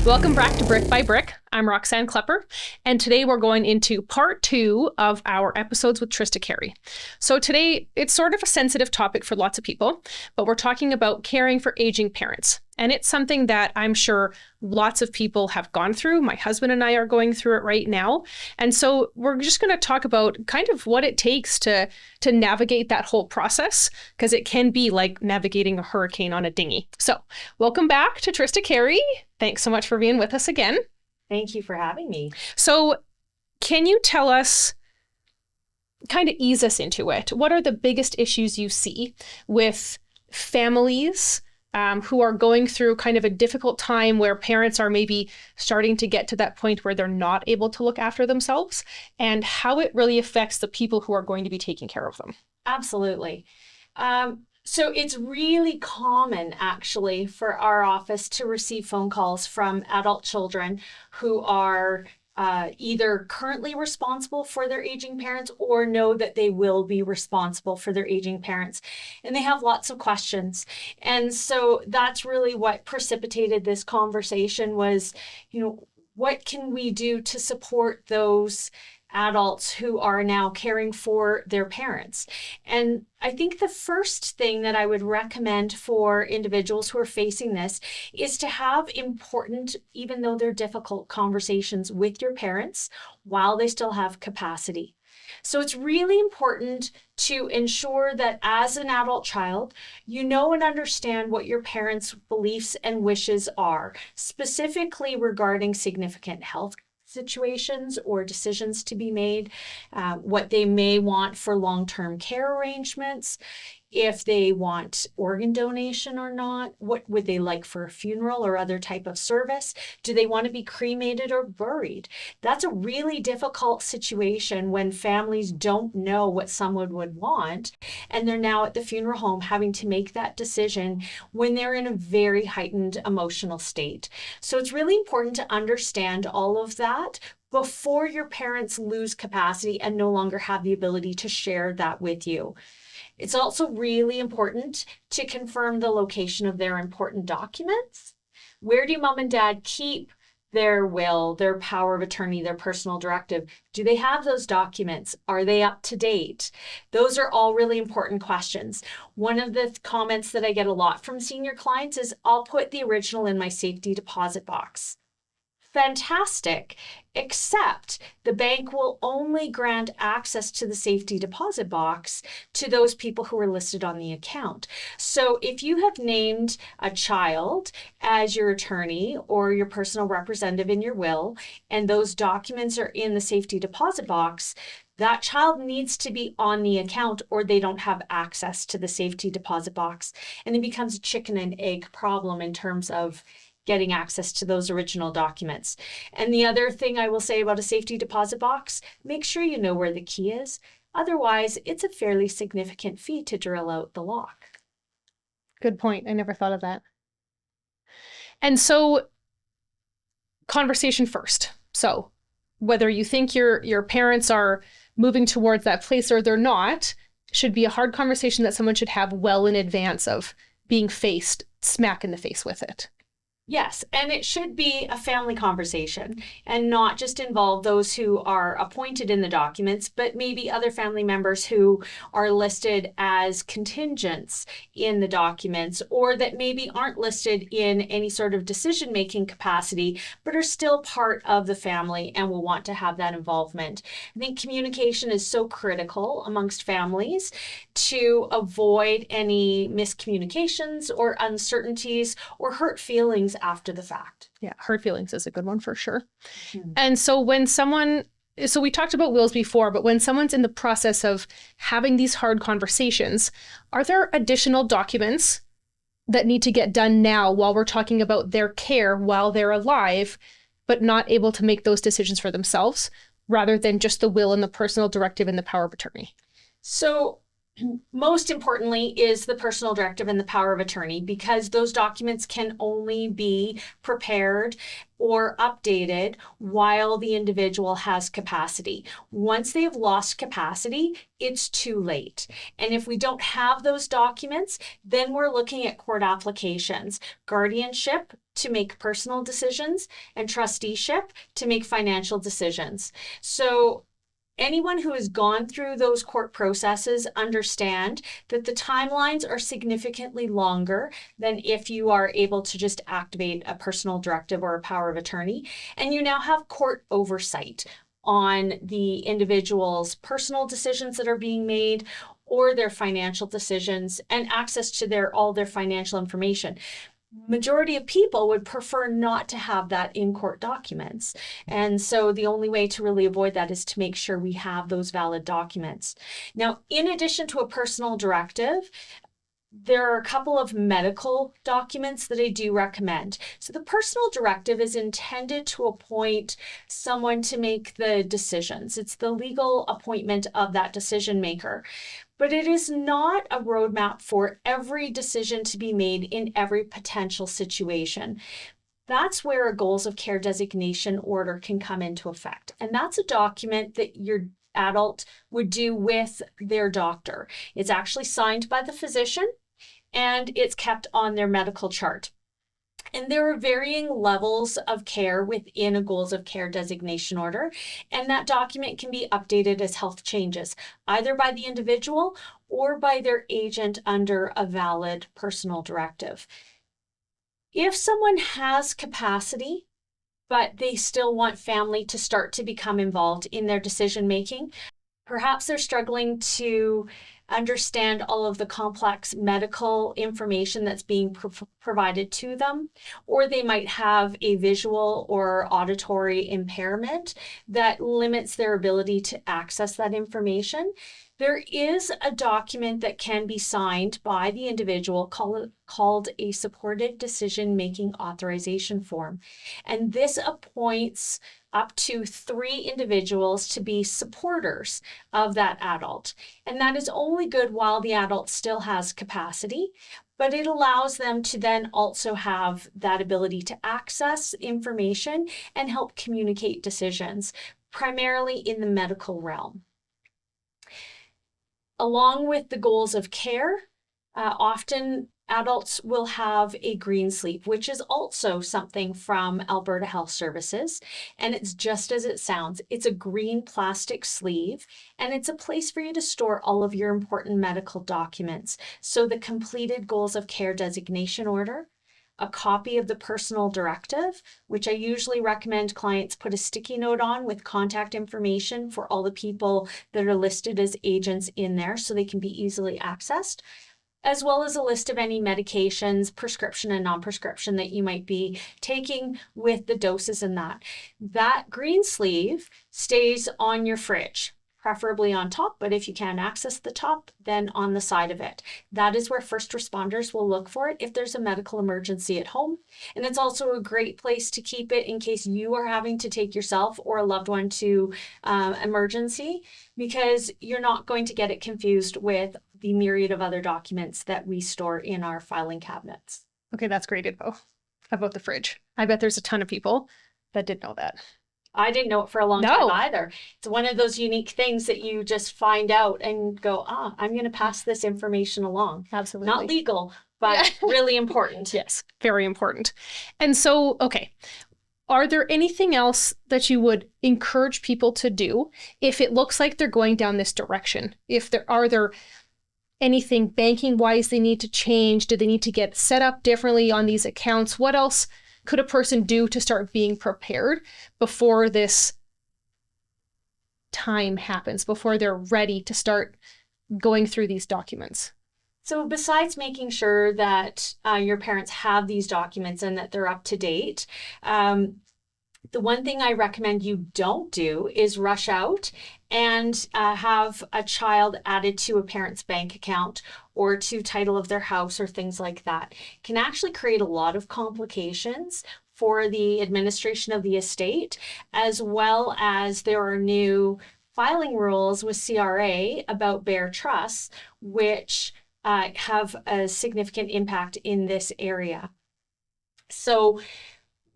Welcome back to Brick by Brick. I'm Roxann Klepper, and today we're going into part 2 of our episodes with Trista Carey. So today, it's sort of a sensitive topic for lots of people, but we're talking about caring for aging parents. And it's something that I'm sure lots of people have gone through. My husband and I are going through it right now. And so we're just going to talk about kind of what it takes to navigate that whole process, because it can be like navigating a hurricane on a dinghy. So welcome back to Trista Carey. Thanks so much for being with us again. Thank you for having me. So can you tell us, kind of ease us into it, what are the biggest issues you see with families who are going through kind of a difficult time where parents are maybe starting to get to that point where they're not able to look after themselves, and how it really affects the people who are going to be taking care of them? Absolutely. So it's really common, actually, for our office to receive phone calls from adult children who are either currently responsible for their aging parents or know that they will be responsible for their aging parents. And they have lots of questions. And so that's really what precipitated this conversation was, what can we do to support those adults who are now caring for their parents? And I think the first thing that I would recommend for individuals who are facing this is to have important, even though they're difficult, conversations with your parents while they still have capacity. So it's really important to ensure that as an adult child, you know and understand what your parents' beliefs and wishes are, specifically regarding significant health situations or decisions to be made, what they may want for long-term care arrangements, if they want organ donation or not, what would they like for a funeral or other type of service? Do they want to be cremated or buried? That's a really difficult situation when families don't know what someone would want, and they're now at the funeral home having to make that decision when they're in a very heightened emotional state. So it's really important to understand all of that before your parents lose capacity and no longer have the ability to share that with you. It's also really important to confirm the location of their important documents. Where do mom and dad keep their will, their power of attorney, their personal directive? Do they have those documents? Are they up to date? Those are all really important questions. One of the comments that I get a lot from senior clients is, I'll put the original in my safety deposit box. Fantastic, except the bank will only grant access to the safety deposit box to those people who are listed on the account. So if you have named a child as your attorney or your personal representative in your will, and those documents are in the safety deposit box, that child needs to be on the account or they don't have access to the safety deposit box. And it becomes a chicken and egg problem in terms of getting access to those original documents. And the other thing I will say about a safety deposit box, make sure you know where the key is. Otherwise, it's a fairly significant fee to drill out the lock. Good point. I never thought of that. And so, conversation first. So, whether you think your parents are moving towards that place or they're not, should be a hard conversation that someone should have well in advance of being faced smack in the face with it. Yes, and it should be a family conversation and not just involve those who are appointed in the documents, but maybe other family members who are listed as contingents in the documents, or that maybe aren't listed in any sort of decision-making capacity, but are still part of the family and will want to have that involvement. I think communication is so critical amongst families to avoid any miscommunications or uncertainties or hurt feelings after the fact. Yeah, hurt feelings is a good one for sure. Mm-hmm. And so so we talked about wills before, but when someone's in the process of having these hard conversations, are there additional documents that need to get done now while we're talking about their care while they're alive, but not able to make those decisions for themselves, rather than just the will and the personal directive and the power of attorney? So most importantly is the personal directive and the power of attorney, because those documents can only be prepared or updated while the individual has capacity. Once they've lost capacity, it's too late. And if we don't have those documents, then we're looking at court applications, guardianship to make personal decisions, and trusteeship to make financial decisions. So anyone who has gone through those court processes understand that the timelines are significantly longer than if you are able to just activate a personal directive or a power of attorney. And you now have court oversight on the individual's personal decisions that are being made or their financial decisions, and access to all their financial information. Majority of people would prefer not to have that in court documents. And so the only way to really avoid that is to make sure we have those valid documents. Now, in addition to a personal directive, there are a couple of medical documents that I do recommend. So the personal directive is intended to appoint someone to make the decisions. It's the legal appointment of that decision maker. But it is not a roadmap for every decision to be made in every potential situation. That's where a goals of care designation order can come into effect. And that's a document that your adult would do with their doctor. It's actually signed by the physician and it's kept on their medical chart. And there are varying levels of care within a goals of care designation order. And that document can be updated as health changes, either by the individual or by their agent under a valid personal directive. If someone has capacity, but they still want family to start to become involved in their decision making, perhaps they're struggling to understand all of the complex medical information that's being provided to them, or they might have a visual or auditory impairment that limits their ability to access that information. There is a document that can be signed by the individual called a supported decision-making authorization form. And this appoints up to 3 individuals to be supporters of that adult. And that is only good while the adult still has capacity, but it allows them to then also have that ability to access information and help communicate decisions, primarily in the medical realm. Along with the goals of care, often adults will have a green sleeve, which is also something from Alberta Health Services. And it's just as it sounds. It's a green plastic sleeve, and it's a place for you to store all of your important medical documents. So the completed goals of care designation order, a copy of the personal directive, which I usually recommend clients put a sticky note on with contact information for all the people that are listed as agents in there so they can be easily accessed, as well as a list of any medications, prescription and non-prescription that you might be taking with the doses in that. That green sleeve stays on your fridge, preferably on top, but if you can't access the top, then on the side of it. That is where first responders will look for it if there's a medical emergency at home. And it's also a great place to keep it in case you are having to take yourself or a loved one to emergency, because you're not going to get it confused with the myriad of other documents that we store in our filing cabinets. Okay, that's great info about the fridge. I bet there's a ton of people that didn't know that. I didn't know it for a long time either. It's one of those unique things that you just find out and go, I'm going to pass this information along. Absolutely. Not legal, but really important. Yes, very important. And so, okay, are there anything else that you would encourage people to do if it looks like they're going down this direction? Are there anything banking-wise they need to change? Do they need to get set up differently on these accounts? What else could a person do to start being prepared before this time happens, before they're ready to start going through these documents? So besides making sure that your parents have these documents and that they're up to date, the one thing I recommend you don't do is rush out and have a child added to a parent's bank account or to title of their house or things like that. It can actually create a lot of complications for the administration of the estate, as well as there are new filing rules with CRA about bare trusts, which have a significant impact in this area. So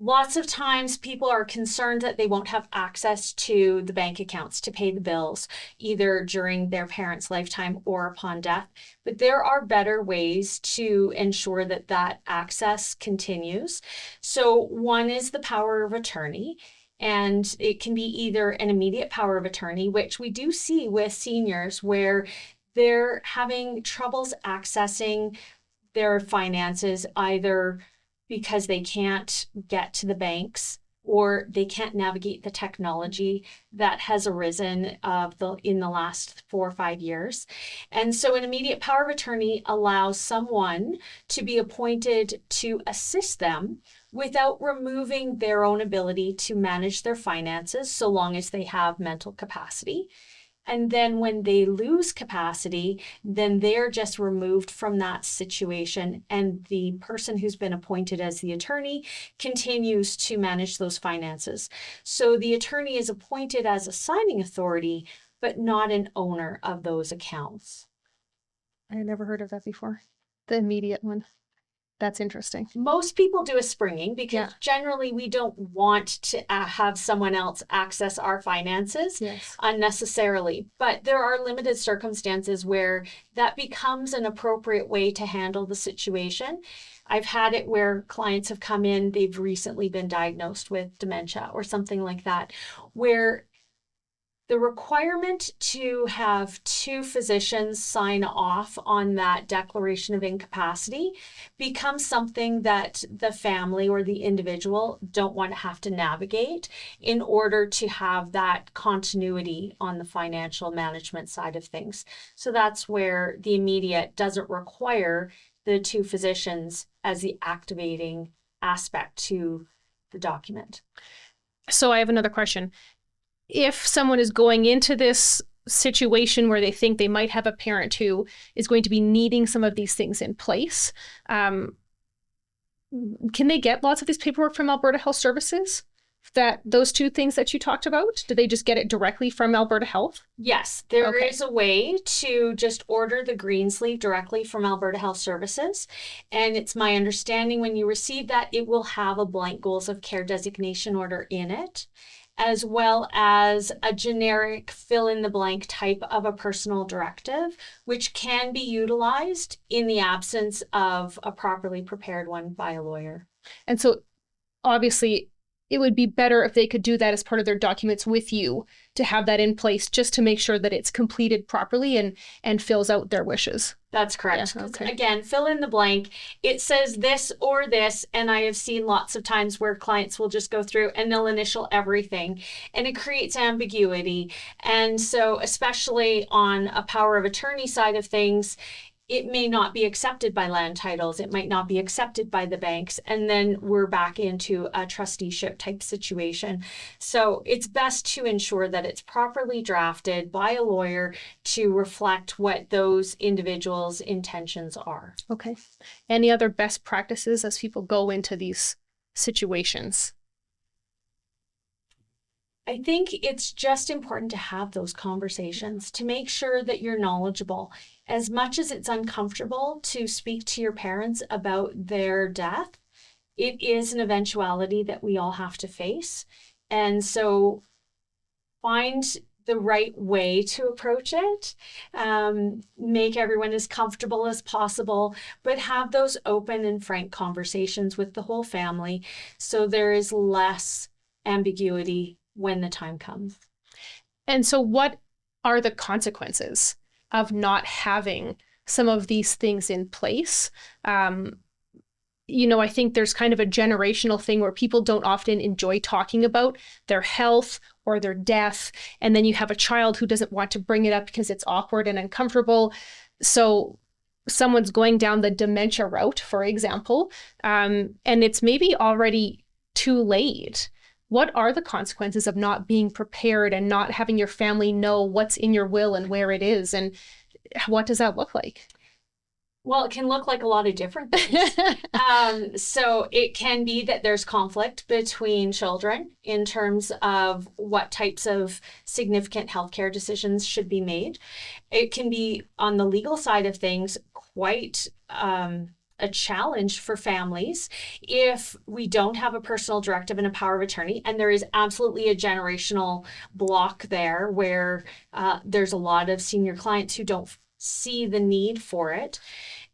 lots of times people are concerned that they won't have access to the bank accounts to pay the bills, either during their parents' lifetime or upon death. But there are better ways to ensure that that access continues. So one is the power of attorney. And it can be either an immediate power of attorney, which we do see with seniors where they're having troubles accessing their finances, either because they can't get to the banks or they can't navigate the technology that has arisen in the last 4 or 5 years. And so an immediate power of attorney allows someone to be appointed to assist them without removing their own ability to manage their finances, so long as they have mental capacity. And then when they lose capacity, then they're just removed from that situation. And the person who's been appointed as the attorney continues to manage those finances. So the attorney is appointed as a signing authority, but not an owner of those accounts. I had never heard of that before. The immediate one. That's interesting. Most people do a springing because generally we don't want to have someone else access our finances unnecessarily. But there are limited circumstances where that becomes an appropriate way to handle the situation. I've had it where clients have come in, they've recently been diagnosed with dementia or something like that, where the requirement to have 2 physicians sign off on that declaration of incapacity becomes something that the family or the individual don't want to have to navigate in order to have that continuity on the financial management side of things. So that's where the immediate doesn't require the 2 physicians as the activating aspect to the document. So I have another question. If someone is going into this situation where they think they might have a parent who is going to be needing some of these things in place, can they get lots of this paperwork from Alberta Health Services? Those 2 things that you talked about, do they just get it directly from Alberta Health? Yes, there is a way to just order the green sleeve directly from Alberta Health Services. And it's my understanding when you receive that, it will have a blank goals of care designation order in it, as well as a generic fill-in-the-blank type of a personal directive, which can be utilized in the absence of a properly prepared one by a lawyer. And so, obviously, it would be better if they could do that as part of their documents with you, to have that in place just to make sure that it's completed properly and fills out their wishes. That's correct. Yeah, okay. Again, fill in the blank. It says this or this, and I have seen lots of times where clients will just go through and they'll initial everything, and it creates ambiguity. And so, especially on a power of attorney side of things, it may not be accepted by land titles. It might not be accepted by the banks. And then we're back into a trusteeship type situation. So it's best to ensure that it's properly drafted by a lawyer to reflect what those individuals' intentions are. Okay. Any other best practices as people go into these situations? I think it's just important to have those conversations to make sure that you're knowledgeable. As much as it's uncomfortable to speak to your parents about their death, it is an eventuality that we all have to face. And so find the right way to approach it, make everyone as comfortable as possible, but have those open and frank conversations with the whole family so there is less ambiguity when the time comes. And so what are the consequences of not having some of these things in place? I think there's kind of a generational thing where people don't often enjoy talking about their health or their death. And then you have a child who doesn't want to bring it up because it's awkward and uncomfortable. So someone's going down the dementia route, for example, and it's maybe already too late. What are the consequences of not being prepared and not having your family know what's in your will and where it is? And what does that look like? Well, it can look like a lot of different things. So it can be that there's conflict between children in terms of what types of significant healthcare decisions should be made. It can be, on the legal side of things, quite a challenge for families if we don't have a personal directive and a power of attorney, and there is absolutely a generational block there where there's a lot of senior clients who don't see the need for it.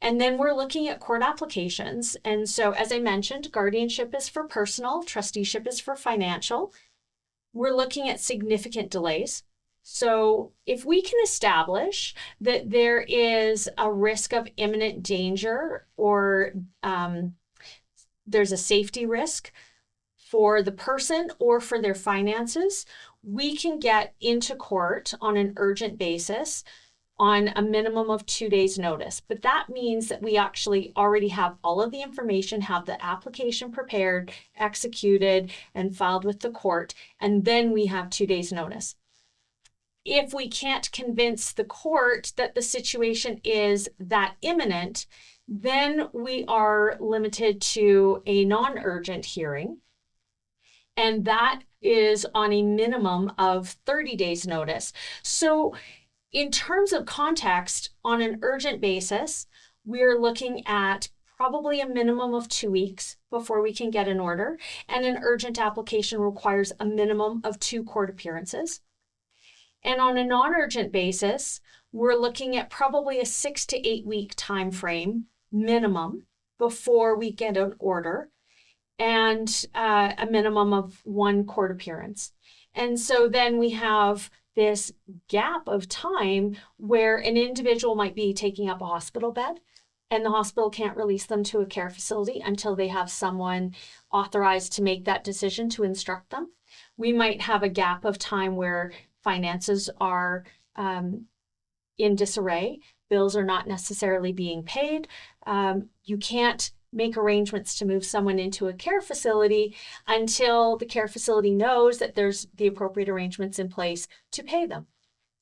And then we're looking at court applications. And so, as I mentioned, guardianship is for personal, trusteeship is for financial. We're looking at significant delays. So if we can establish that there is a risk of imminent danger, or there's a safety risk for the person or for their finances, we can get into court on an urgent basis on a minimum of 2 days notice. But that means that we actually already have all of the information, have the application prepared, executed, and filed with the court, and then we have 2 days notice. If we can't convince the court that the situation is that imminent, then we are limited to a non-urgent hearing. And that is on a minimum of 30 days notice. So in terms of context, on an urgent basis, we're looking at probably a minimum of 2 weeks before we can get an order. And an urgent application requires a minimum of 2 court appearances. And on a non-urgent basis, we're looking at probably a 6 to 8 week time frame minimum before we get an order, and a minimum of 1 court appearance. And so then we have this gap of time where an individual might be taking up a hospital bed, and the hospital can't release them to a care facility until they have someone authorized to make that decision to instruct them. We might have a gap of time where finances are in disarray. Bills are not necessarily being paid. You can't make arrangements to move someone into a care facility until the care facility knows that there's the appropriate arrangements in place to pay them,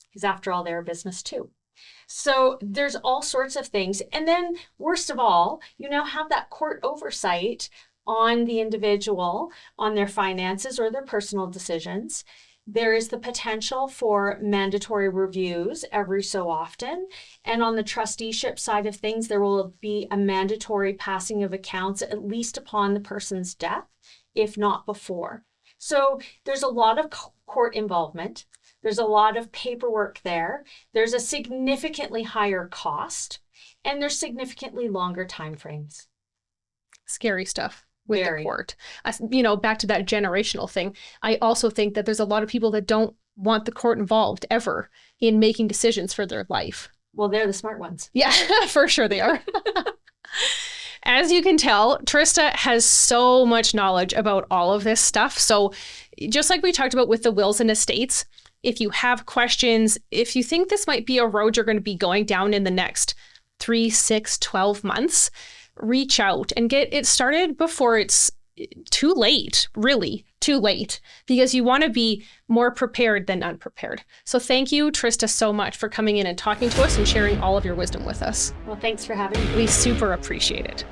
because after all, they're a business too. So there's all sorts of things. And then worst of all, you now have that court oversight on the individual, on their finances or their personal decisions. There is the potential for mandatory reviews every so often. And on the trusteeship side of things, there will be a mandatory passing of accounts, at least upon the person's death, if not before. So there's a lot of court involvement. There's a lot of paperwork there. There's a significantly higher cost, and there's significantly longer timeframes. Scary stuff. With the court. Back to that generational thing, I also think that there's a lot of people that don't want the court involved ever in making decisions for their life. Well, they're the smart ones. Yeah, for sure they are. As you can tell, Trista has so much knowledge about all of this stuff. So just like we talked about with the wills and estates, if you have questions, if you think this might be a road you're going to be going down in the next 3, 6, 12 months, reach out and get it started before it's too late, really too late, because you want to be more prepared than unprepared. So thank you, Trista, so much for coming in and talking to us and sharing all of your wisdom with us. Well, thanks for having me. We super appreciate it.